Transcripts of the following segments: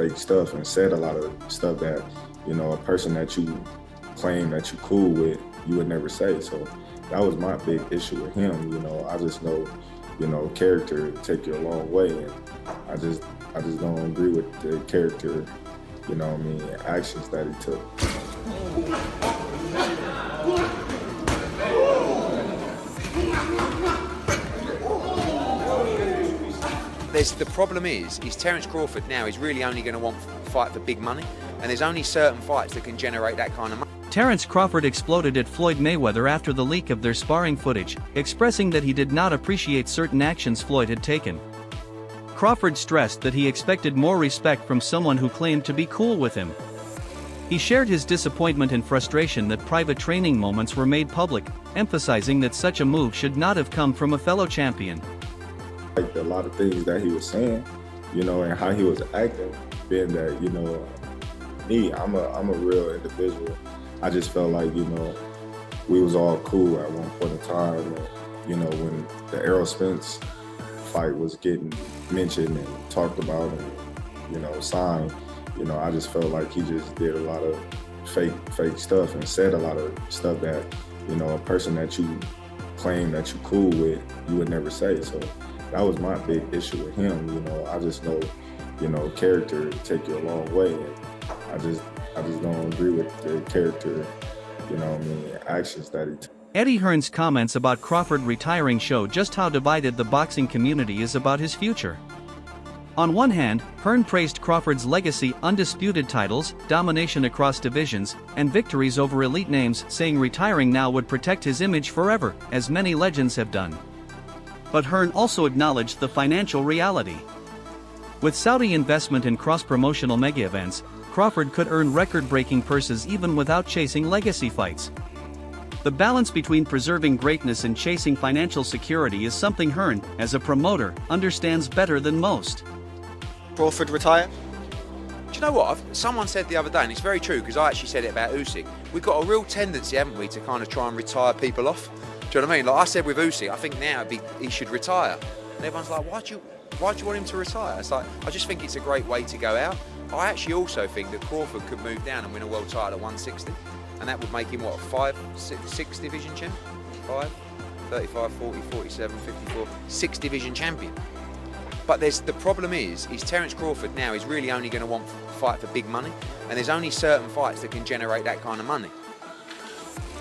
fake stuff and said a lot of stuff that, a person that you claim that you cool with, you would never say. So that was my big issue with him. I just know, character take you a long way, and I just don't agree with the character, actions that he took. The problem is Terence Crawford now is really only going to want to fight for big money, and there's only certain fights that can generate that kind of money. Terence Crawford exploded at Floyd Mayweather after the leak of their sparring footage, expressing that he did not appreciate certain actions Floyd had taken. Crawford stressed that he expected more respect from someone who claimed to be cool with him. He shared his disappointment and frustration that private training moments were made public, emphasizing that such a move should not have come from a fellow champion. Like a lot of things that he was saying, and how he was acting, being that, me, I'm a real individual. I just felt like, we was all cool at one point in time. And, when the Errol Spence fight was getting mentioned and talked about and, signed, I just felt like he just did a lot of fake stuff and said a lot of stuff that, a person that you claim that you cool with, you would never say. So that was my big issue with him. I just know, character take you a long way, and I just don't agree with the character, actions that he took. Eddie Hearn's comments about Crawford retiring show just how divided the boxing community is about his future. On one hand, Hearn praised Crawford's legacy, undisputed titles, domination across divisions, and victories over elite names, saying retiring now would protect his image forever, as many legends have done. But Hearn also acknowledged the financial reality. With Saudi investment in cross-promotional mega events, Crawford could earn record-breaking purses even without chasing legacy fights. The balance between preserving greatness and chasing financial security is something Hearn, as a promoter, understands better than most. Crawford retire? Do you know what? Someone said the other day, and it's very true because I actually said it about Usyk. We've got a real tendency, haven't we, to kind of try and retire people off. Do you know what I mean? Like I said with Usyk, I think now he should retire. And everyone's like, why do you want him to retire? It's like, I just think it's a great way to go out. I actually also think that Crawford could move down and win a world title at 160. And that would make him, what, 6 division champ? 5, 35, 40, 47, 54, 6 division champion. But the problem is Terence Crawford now is really only going to want to fight for big money. And there's only certain fights that can generate that kind of money.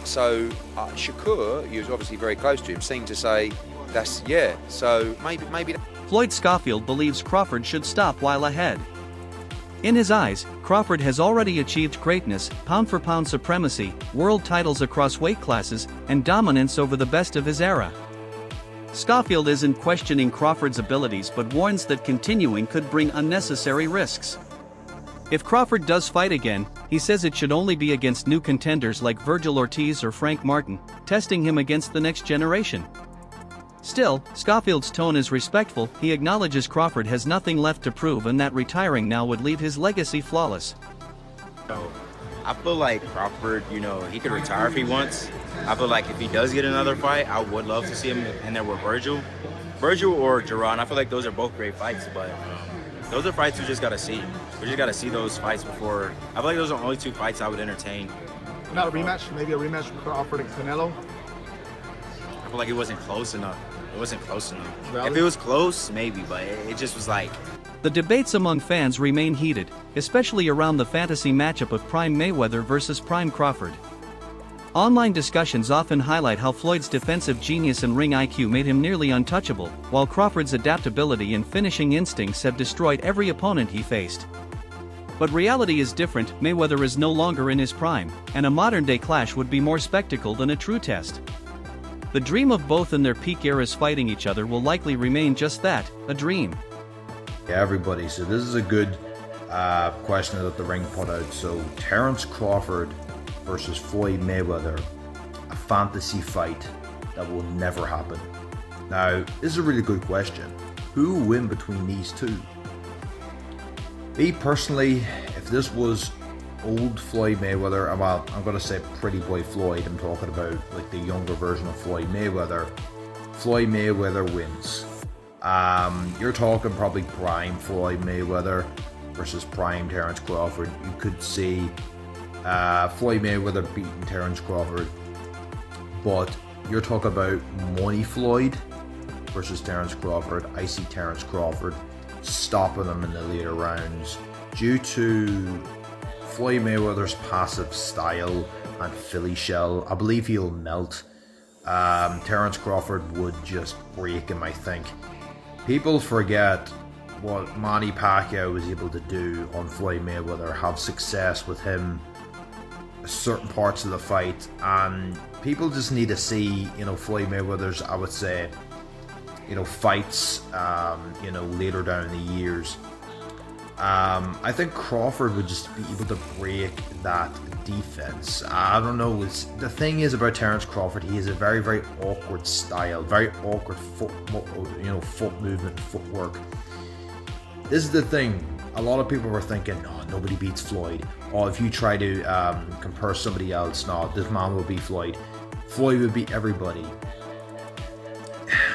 So Shakur, who was obviously very close to him, seemed to say, so maybe. Floyd Schofield believes Crawford should stop while ahead. In his eyes, Crawford has already achieved greatness, pound-for-pound supremacy, world titles across weight classes, and dominance over the best of his era. Schofield isn't questioning Crawford's abilities but warns that continuing could bring unnecessary risks. If Crawford does fight again, he says it should only be against new contenders like Virgil Ortiz or Frank Martin, testing him against the next generation. Still, Schofield's tone is respectful. He acknowledges Crawford has nothing left to prove and that retiring now would leave his legacy flawless. I feel like Crawford, he could retire if he wants. I feel like if he does get another fight, I would love to see him in there with Virgil or Jerron. I feel like those are both great fights, but those are fights we just gotta see. We just gotta see those fights before. I feel like those are the only 2 fights I would entertain. Not a rematch, maybe a rematch with Crawford and Canelo? I feel like it wasn't close enough. Really? If it was close, maybe, but it just was like. The debates among fans remain heated, especially around the fantasy matchup of Prime Mayweather versus Prime Crawford. Online discussions often highlight how Floyd's defensive genius and ring IQ made him nearly untouchable, while Crawford's adaptability and finishing instincts have destroyed every opponent he faced. But reality is different. Mayweather is no longer in his prime, and a modern-day clash would be more spectacle than a true test. The dream of both in their peak eras fighting each other will likely remain just that, a dream. Yeah, everybody, so this is a good question that the ring put out. So Terence Crawford versus Floyd Mayweather, a fantasy fight that will never happen. Now, this is a really good question. Who will win between these two? Me personally, if this was old Floyd Mayweather, well, I'm going to say pretty boy Floyd, I'm talking about like the younger version of Floyd Mayweather wins. You're talking probably prime Floyd Mayweather, versus prime Terence Crawford. You could see Floyd Mayweather beating Terence Crawford, but you're talking about money Floyd versus Terence Crawford. I see Terence Crawford stopping him in the later rounds due to Floyd Mayweather's passive style and Philly shell. I believe he'll melt. Terence Crawford would just break him, I think. People forget what Manny Pacquiao was able to do on Floyd Mayweather, have success with him certain parts of the fight, and people just need to see, Floyd Mayweather's, I would say, fights, later down in the years. I think Crawford would just be able to break that defense. I don't know. The thing is about Terence Crawford, he has a very, very awkward style, very awkward foot movement, footwork. This is the thing. A lot of people were thinking, no, nobody beats Floyd. Or if you try to compare somebody else, no, this man will beat Floyd. Floyd would beat everybody.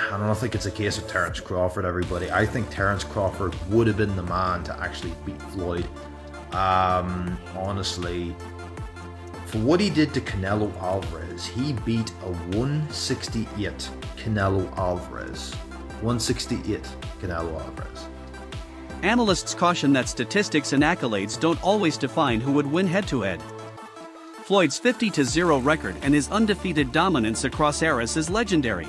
I don't think it's a case of Terence Crawford, everybody. I think Terence Crawford would have been the man to actually beat Floyd. Honestly, for what he did to Canelo Alvarez, he beat a 168 Canelo Alvarez. 168 Canelo Alvarez. Analysts caution that statistics and accolades don't always define who would win head-to-head. Floyd's 50-0 record and his undefeated dominance across eras is legendary.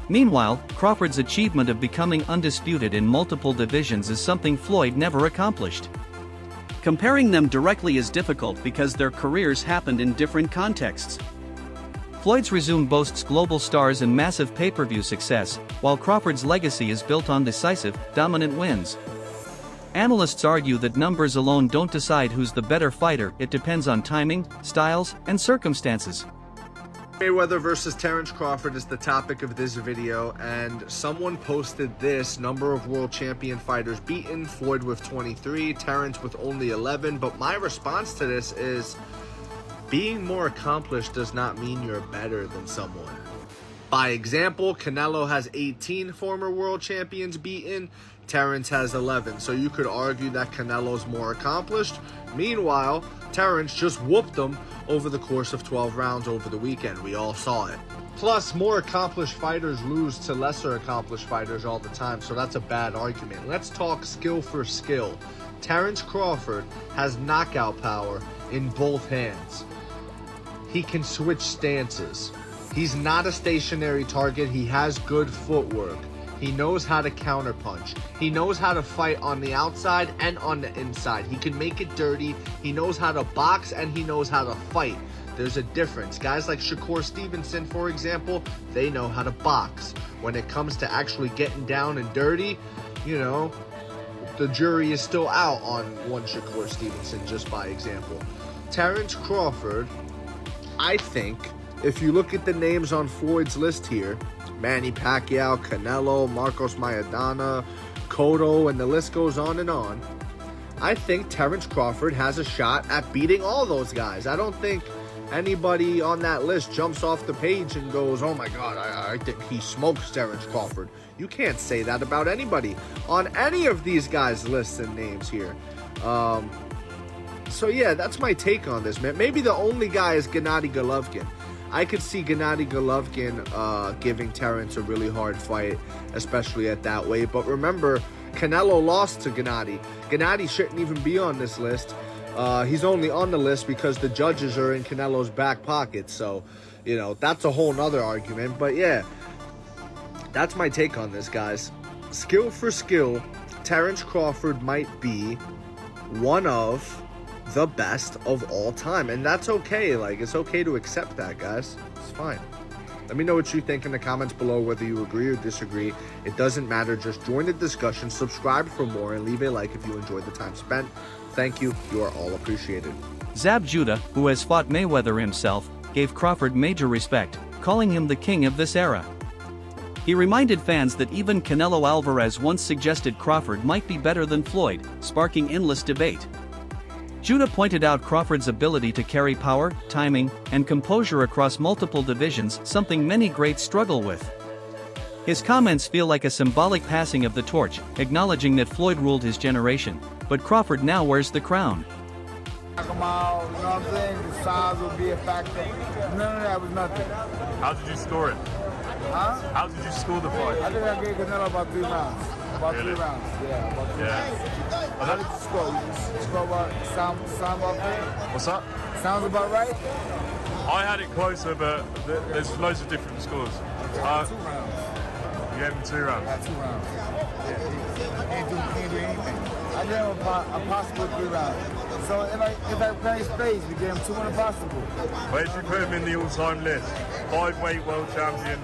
Meanwhile, Crawford's achievement of becoming undisputed in multiple divisions is something Floyd never accomplished. Comparing them directly is difficult because their careers happened in different contexts. Floyd's resume boasts global stars and massive pay-per-view success, while Crawford's legacy is built on decisive, dominant wins. Analysts argue that numbers alone don't decide who's the better fighter, it depends on timing, styles, and circumstances. Mayweather versus Terence Crawford is the topic of this video, and someone posted this: number of world champion fighters beaten, Floyd with 23, Terence with only 11. But my response to this is, being more accomplished does not mean you're better than someone. By example, Canelo has 18 former world champions beaten, Terence has 11, so you could argue that Canelo's more accomplished. Meanwhile, Terence just whooped him over the course of 12 rounds over the weekend. We all saw it. Plus, more accomplished fighters lose to lesser accomplished fighters all the time, so that's a bad argument. Let's talk skill for skill. Terence Crawford has knockout power in both hands. He can switch stances. He's not a stationary target. He has good footwork. He knows how to counterpunch. He knows how to fight on the outside and on the inside. He can make it dirty. He knows how to box and he knows how to fight. There's a difference. Guys like Shakur Stevenson, for example, they know how to box. When it comes to actually getting down and dirty, the jury is still out on one Shakur Stevenson, just by example. Terence Crawford, I think, if you look at the names on Floyd's list here, Manny Pacquiao, Canelo, Marcos Maidana, Cotto, and the list goes on and on, I think Terence Crawford has a shot at beating all those guys. I don't think anybody on that list jumps off the page and goes, oh my God, I think he smokes Terence Crawford. You can't say that about anybody on any of these guys' lists and names here. So yeah, that's my take on this, man. Maybe the only guy is Gennady Golovkin. I could see Gennady Golovkin giving Terence a really hard fight, especially at that weight. But remember, Canelo lost to Gennady. Gennady shouldn't even be on this list. He's only on the list because the judges are in Canelo's back pocket. So, that's a whole nother argument. But yeah, that's my take on this, guys. Skill for skill, Terence Crawford might be one of the best of all time, and that's okay. It's okay to accept that, guys. It's fine. Let me know what you think in the comments below, whether you agree or disagree. It doesn't matter. Just join the discussion, subscribe for more, and leave a like if you enjoyed the time spent. Thank you. You are all appreciated. Zab Judah, who has fought Mayweather himself, gave Crawford major respect, calling him the king of this era. He reminded fans that even Canelo Alvarez once suggested Crawford might be better than Floyd, sparking endless debate. Judah pointed out Crawford's ability to carry power, timing, and composure across multiple divisions, something many greats struggle with. His comments feel like a symbolic passing of the torch, acknowledging that Floyd ruled his generation, but Crawford now wears the crown. Knock him out, you know what I'm saying? The size will be a factor. None of that was nothing. How did you score it? Huh? How did you score the fight? I think I gave Canelo about 3 rounds. About Really? 3 rounds. Yeah, about 3 rounds. How did you score? You score about, sound about right? What's that? Sounds about right? I had it closer, but there's loads of different scores. 2 rounds. You gave him 2 rounds. 2 rounds. Yeah, can't do anything. I gave him a possible 3 rounds. So if I play space, we get him 2 impossible. Where did you put him in the all-time list? 5-weight world champion,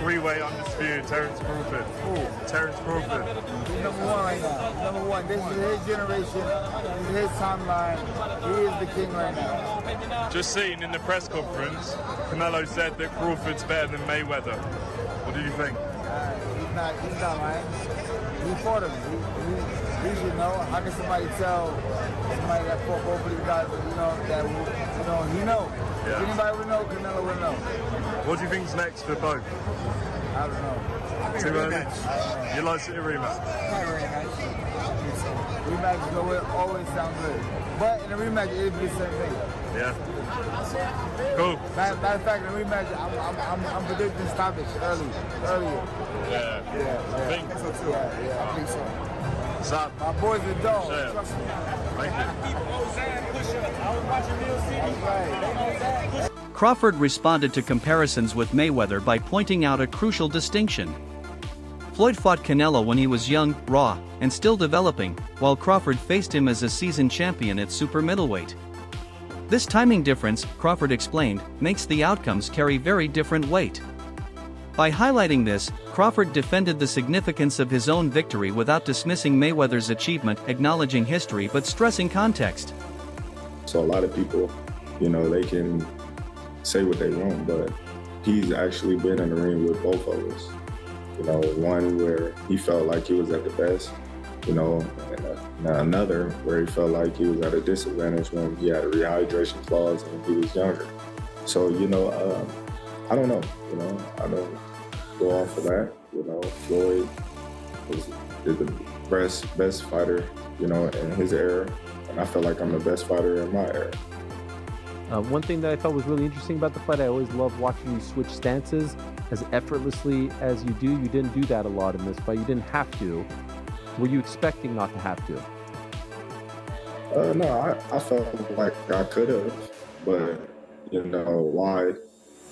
3-weight undisputed, Terence Crawford. Terence Crawford. He's number 1 right now. He's number 1. This is his generation. This is his timeline. He is the king right now. Just seen in the press conference, Canelo said that Crawford's better than Mayweather. What do you think? He's not lying. He fought him. He should know. How can somebody tell somebody that fought both of these guys, that he know? Yeah. If anybody would know, Canelo would know. What do you think's next for both? I don't know. 2 early? You'd like to see a rematch? Rematches always sound good. But in a rematch, it'd be the same thing. Yeah. Cool. Matter of fact, in a rematch, I'm predicting stoppage earlier. Yeah. Yeah. I think so too. Yeah, I think so. What's up? My boys are dogs. Yeah. Trust me. Thank you. Crawford responded to comparisons with Mayweather by pointing out a crucial distinction. Floyd fought Canelo when he was young, raw, and still developing, while Crawford faced him as a seasoned champion at super middleweight. This timing difference, Crawford explained, makes the outcomes carry very different weight. By highlighting this, Crawford defended the significance of his own victory without dismissing Mayweather's achievement, acknowledging history but stressing context. So a lot of people, they can say what they want, but he's actually been in the ring with both of us. One where he felt like he was at the best, and another where he felt like he was at a disadvantage when he had a rehydration clause and he was younger. So, I don't know, I don't go off of that. Floyd is the best fighter, in his era, and I feel like I'm the best fighter in my era. One thing that I thought was really interesting about the fight, I always love watching you switch stances as effortlessly as you do. You didn't do that a lot in this fight. You didn't have to. Were you expecting not to have to? No, I felt like I could have, but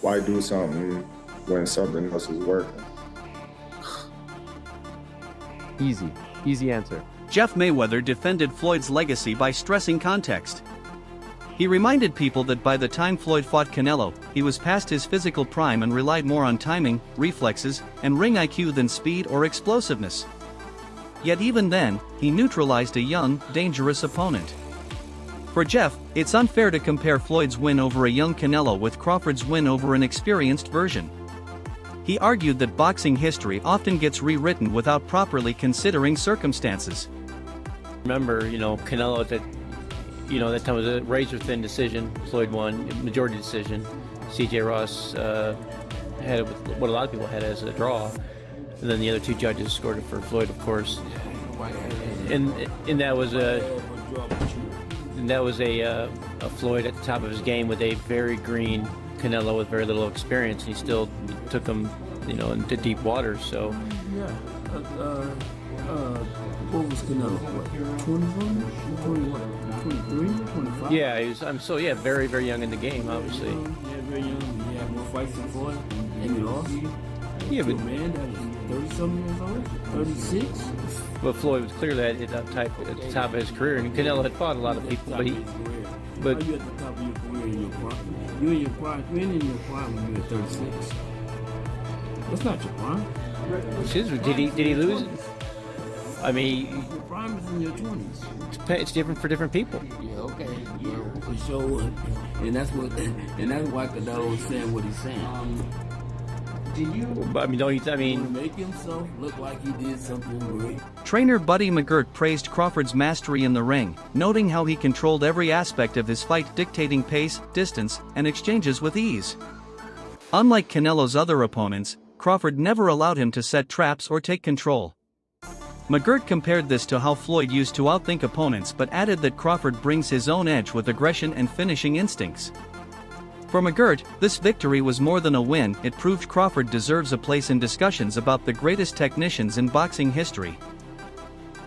why do something when something else is working? Easy answer. Jeff Mayweather defended Floyd's legacy by stressing context. He reminded people that by the time Floyd fought Canelo, he was past his physical prime and relied more on timing, reflexes, and ring IQ than speed or explosiveness. Yet even then, he neutralized a young, dangerous opponent. For Jeff, it's unfair to compare Floyd's win over a young Canelo with Crawford's win over an experienced version. He argued that boxing history often gets rewritten without properly considering circumstances. Remember, Canelo that time was a razor-thin decision. Floyd won, majority decision. C.J. Ross had it with what a lot of people had as a draw. And then the other 2 judges scored it for Floyd, of course. And that was a Floyd at the top of his game with a very green Canelo with very little experience, and he still took him, into deep waters. So. What was Canelo? 21, 23, 25? Yeah, he was. Very, very young in the game, obviously. Yeah, very young. He had more fights than Floyd, and he lost. Yeah, but man, that was 30-something years old, 36. But Floyd was clearly at the top of his career, and Canelo had fought a lot of people, but How you at the top of your career in your prime? You're in your prime. You're in your prime when you're 36. That's not your prime. Did he lose? I mean, your prime is in your 20s. It's different for different people. Yeah, okay. Yeah, for sure. And that's why Canelo was saying what he's saying. But don't you? Make himself look like he did something great. Trainer Buddy McGirt praised Crawford's mastery in the ring, noting how he controlled every aspect of his fight, dictating pace, distance, and exchanges with ease. Unlike Canelo's other opponents, Crawford never allowed him to set traps or take control. McGirt compared this to how Floyd used to outthink opponents but added that Crawford brings his own edge with aggression and finishing instincts. For McGirt, this victory was more than a win, it proved Crawford deserves a place in discussions about the greatest technicians in boxing history.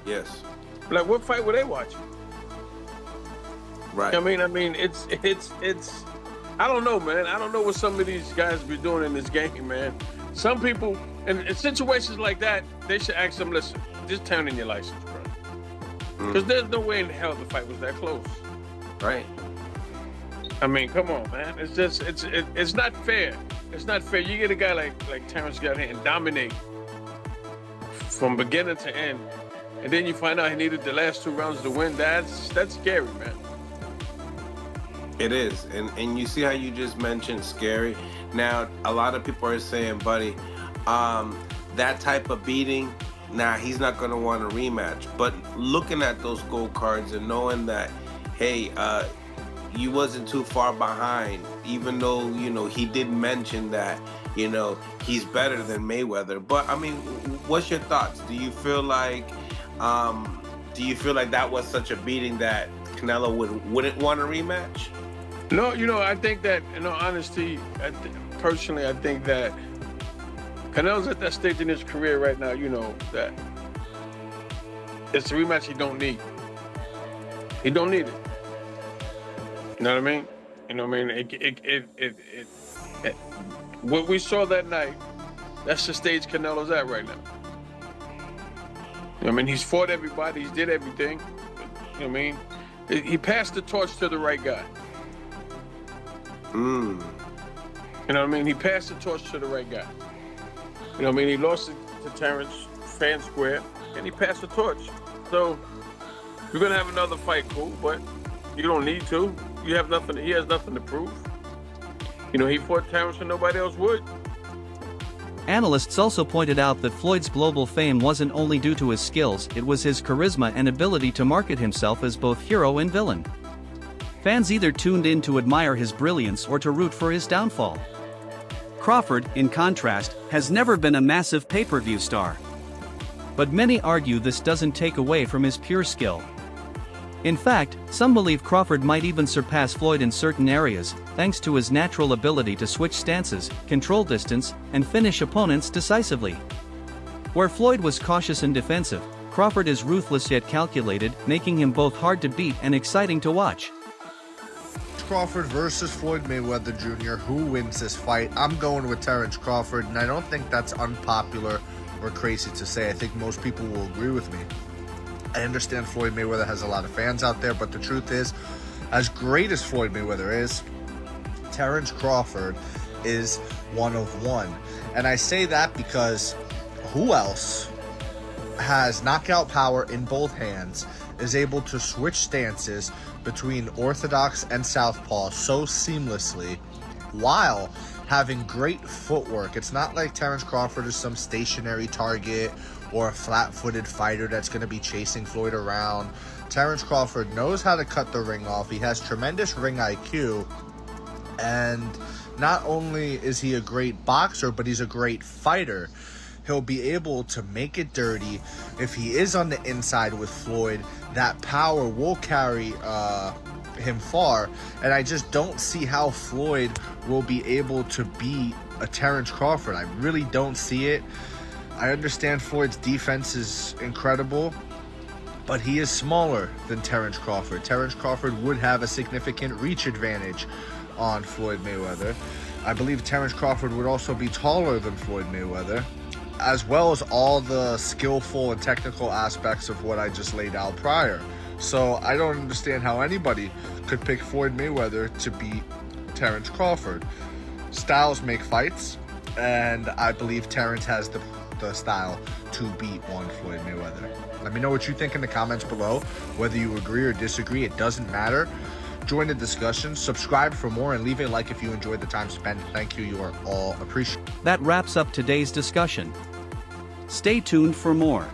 Yes. Like, what fight were they watching? Right. I mean, it's. I don't know, man. I don't know what some of these guys be doing in this game, man. Some people, in situations like that, they should ask them, listen, just turn in your license, bro. Because there's no way in hell the fight was that close. Right. I mean, come on, man. It's just, it's not fair. It's not fair. You get a guy like Terence get out here and dominate from beginning to end, and then you find out he needed the last 2 rounds to win. That's scary, man. It is, and you see how you just mentioned scary. Now, a lot of people are saying, buddy, that type of beating, he's not going to want a rematch. But looking at those gold cards and knowing that, hey, you wasn't too far behind, even though, he did mention that, he's better than Mayweather. But, I mean, what's your thoughts? Do you feel like that was such a beating that Canelo wouldn't want a rematch? No, I think that, in all honesty, personally, I think that Canelo's at that stage in his career right now, that it's a rematch he don't need. He don't need it. You know what I mean? What we saw that night, that's the stage Canelo's at right now. He's fought everybody, he's did everything. You know what I mean? He passed the torch to the right guy. You know what I mean? He passed the torch to the right guy. You know what I mean? He lost it to Terence, fair and square, and he passed the torch. So, you're going to have another fight, cool, but you don't need to. You have nothing. He has nothing to prove. He fought Terence and nobody else would. Analysts also pointed out that Floyd's global fame wasn't only due to his skills, it was his charisma and ability to market himself as both hero and villain. Fans either tuned in to admire his brilliance or to root for his downfall. Crawford, in contrast, has never been a massive pay-per-view star. But many argue this doesn't take away from his pure skill. In fact, some believe Crawford might even surpass Floyd in certain areas, thanks to his natural ability to switch stances, control distance, and finish opponents decisively. Where Floyd was cautious and defensive, Crawford is ruthless yet calculated, making him both hard to beat and exciting to watch. Crawford versus Floyd Mayweather Jr. Who wins this fight? I'm going with Terence Crawford, and I don't think that's unpopular or crazy to say. I think most people will agree with me. I understand Floyd Mayweather has a lot of fans out there, but the truth is, as great as Floyd Mayweather is, Terence Crawford is one of one. And I say that because who else has knockout power in both hands, is able to switch stances between orthodox and southpaw so seamlessly while having great footwork? It's not like Terence Crawford is some stationary target or a flat-footed fighter that's going to be chasing Floyd around. Terence Crawford knows how to cut the ring off. He has tremendous ring IQ, and not only is he a great boxer, but he's a great fighter. He'll be able to make it dirty. If he is on the inside with Floyd, that power will carry him far, and I just don't see how Floyd will be able to beat a Terence Crawford. I really don't see it. I understand Floyd's defense is incredible, but he is smaller than Terence Crawford. Terence Crawford would have a significant reach advantage on Floyd Mayweather. I believe Terence Crawford would also be taller than Floyd Mayweather, as well as all the skillful and technical aspects of what I just laid out prior. So I don't understand how anybody could pick Floyd Mayweather to beat Terence Crawford. Styles make fights, and I believe Terence has the style to beat one Floyd Mayweather. Let me know what you think in the comments below. Whether you agree or disagree, it doesn't matter. Join the discussion, subscribe for more, and leave a like if you enjoyed the time spent. Thank you. You are all appreciated. That wraps up today's discussion. Stay tuned for more.